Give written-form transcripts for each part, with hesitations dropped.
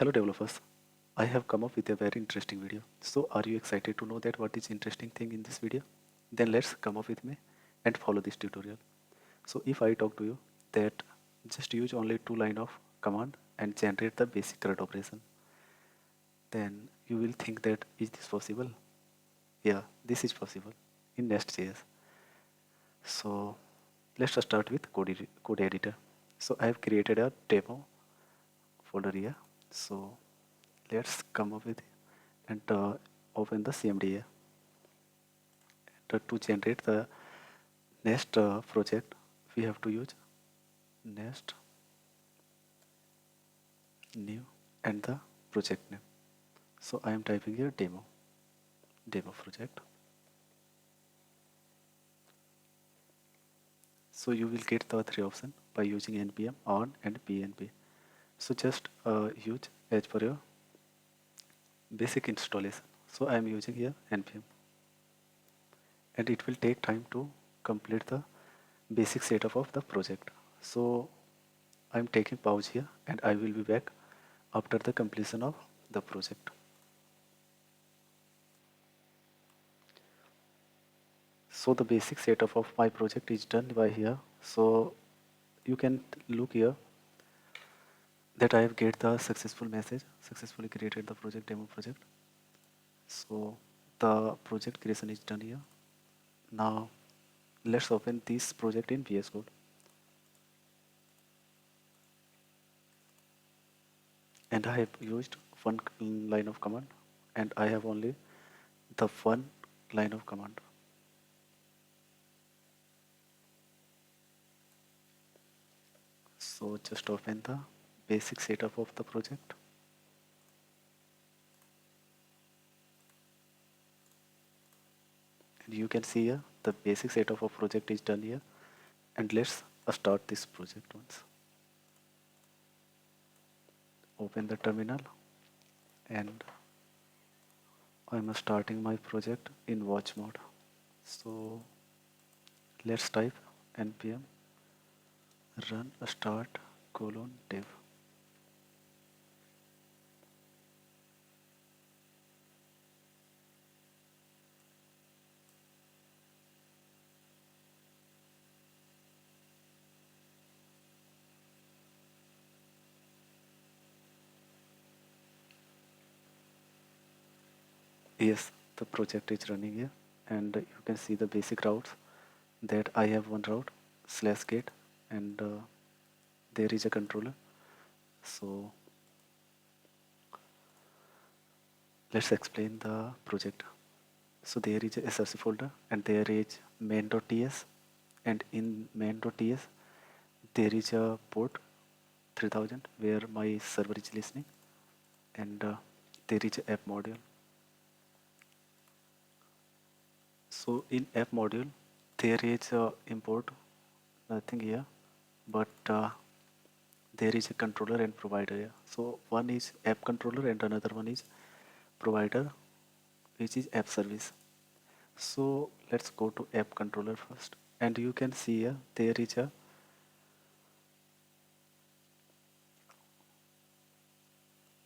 Hello developers, I have come up with a very interesting video. So are you excited to know that what is interesting thing in this video? Then let's come up with me and follow this tutorial. So if I talk to you that just use only 2 lines of command and generate the basic CRUD operation, then you will think that is this possible? Yeah, this is possible in nestjs. So let's start with code editor. So I have created a demo folder here. So let's come up with and open the CMDA. To generate the nest project, we have to use nest new and the project name. So I am typing here demo project. So you will get the 3 options by using npm on and pnp. So just use as per your basic installation. So I am using here npm, and it will take time to complete the basic setup of the project. So I am taking pause here and I will be back after the completion of the project. So the basic setup of my project is done by here. So you can look here that I have get the successful message, successfully created the project, demo project. So the project creation is done here. Now let's open this project in VS Code. And I have used 1 line of command, and I have only the 1 line of command. So just open the basic setup of the project. And you can see here the basic setup of project is done here. And let's start this project once. Open the terminal, and I'm starting my project in watch mode. So let's type npm run start :dev. Yes, the project is running here, and you can see the basic routes that I have one route /get, and there is a controller. So let's explain the project. So there is a src folder, and there is main.ts, and in main.ts there is a port 3000 where my server is listening, and there is a app module. So in app module there is a import, nothing here, but there is a controller and provider here. So one is app controller and another one is provider, which is app service. So let's go to app controller first, and you can see here there is a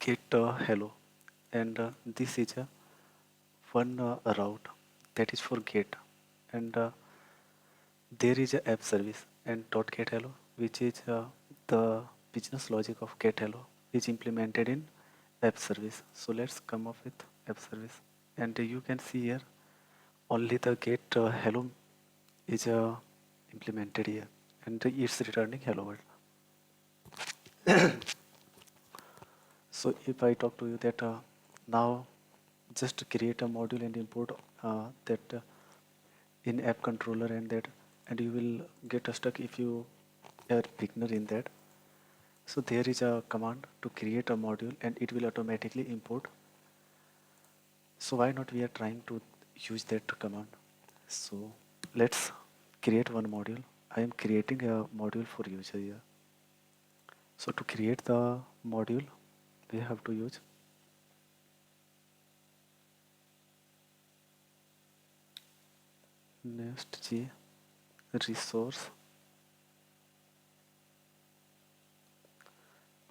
get hello, and this is a one route that is for get, and there is a app service and .get hello, which is the business logic of get hello is implemented in app service. So let's come up with app service, and you can see here only the get hello is implemented here, and it's returning hello world. So if I talk to you that now just create a module and import that in app controller, and you will get stuck if you are beginner in that. So there is a command to create a module and it will automatically import. So why not we are trying to use that command. So let's create one module. I am creating a module for user here. So to create the module we have to use nestjs resource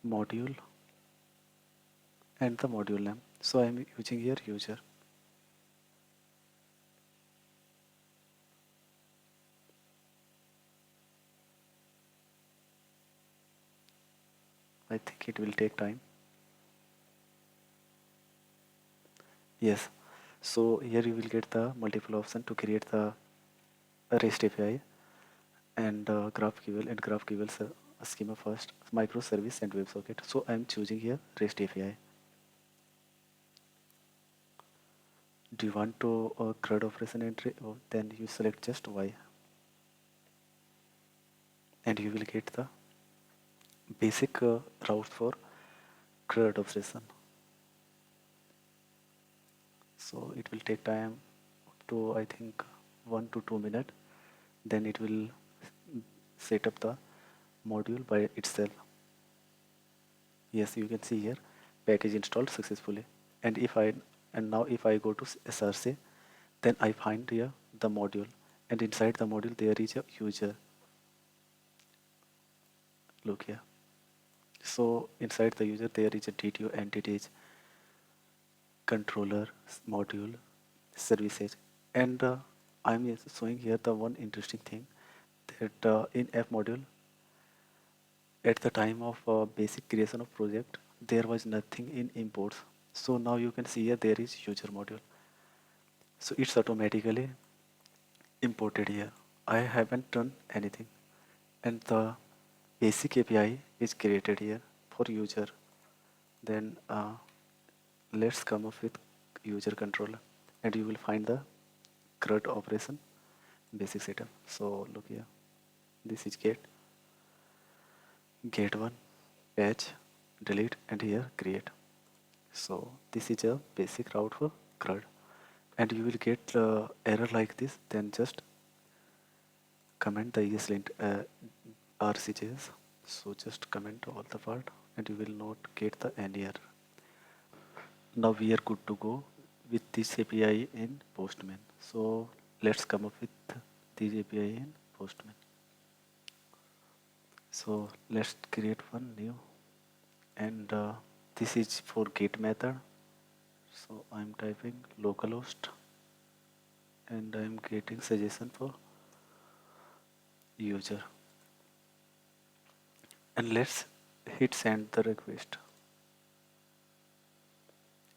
module and the module name. So I am using here user. I think it will take time. Yes. So here you will get the multiple option to create the REST API and GraphQL and GraphQL schema first, microservice and WebSocket. So I am choosing here REST API. Do you want to CRUD operation entry? Or then you select just Y, and you will get the basic route for CRUD operation. So it will take time up to I think 1 to 2 minutes. Then it will set up the module by itself. Yes, you can see here package installed successfully. And now if I go to SRC, then I find here the module, and inside the module there is a user. Look here. So inside the user there is a DTO entities, controller, module, services, and I'm showing here the one interesting thing that in app module at the time of basic creation of project there was nothing in imports. So now you can see here there is user module. So it's automatically imported here. I haven't done anything, and the basic API is created here for user. Then let's come up with user controller, and you will find the CRUD operation basic setup. So look here, this is get one, patch, delete, and here create. So this is a basic route for CRUD, and you will get error like this. Then just comment the ESLint RCJS. So just comment all the part, and you will not get the any error. Now we are good to go with this API in Postman. So let's come up with this API in Postman. So let's create one new, and this is for get method. So I'm typing localhost, and I'm getting suggestion for user, and let's hit send the request,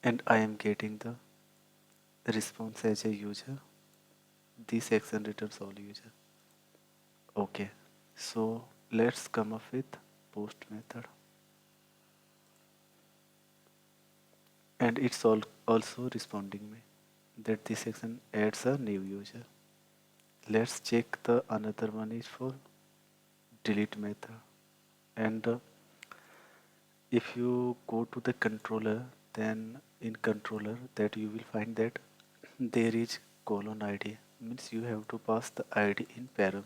and I am getting the response as a user. This action returns all user. Okay, so let's come up with post method, and it's also responding me that this section adds a new user. Let's check the another one is for delete method, and if you go to the controller, then in controller that you will find that there is colon id, means you have to pass the id in param.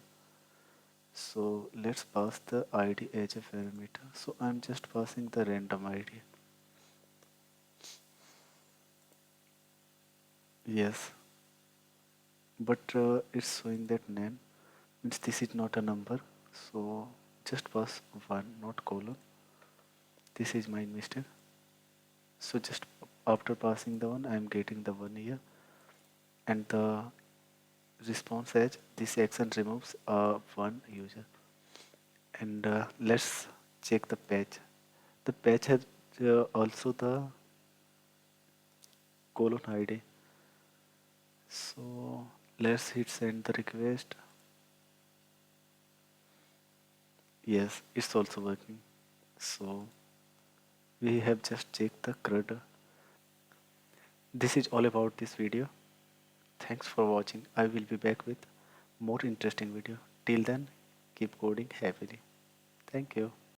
So let's pass the id as a parameter. So I'm just passing the random id. Yes, but it's showing that name, means this is not a number. So just pass 1, not colon. This is my mistake. So just after passing the 1, I am getting the 1 here, and the response as this action removes one user. And let's check the patch. The patch has also the colon id. So let's hit send the request. Yes, it's also working. So we have just checked the CRUD. This is all about this video. Thanks for watching. I will be back with more interesting video. Till then, keep coding happily. Thank you.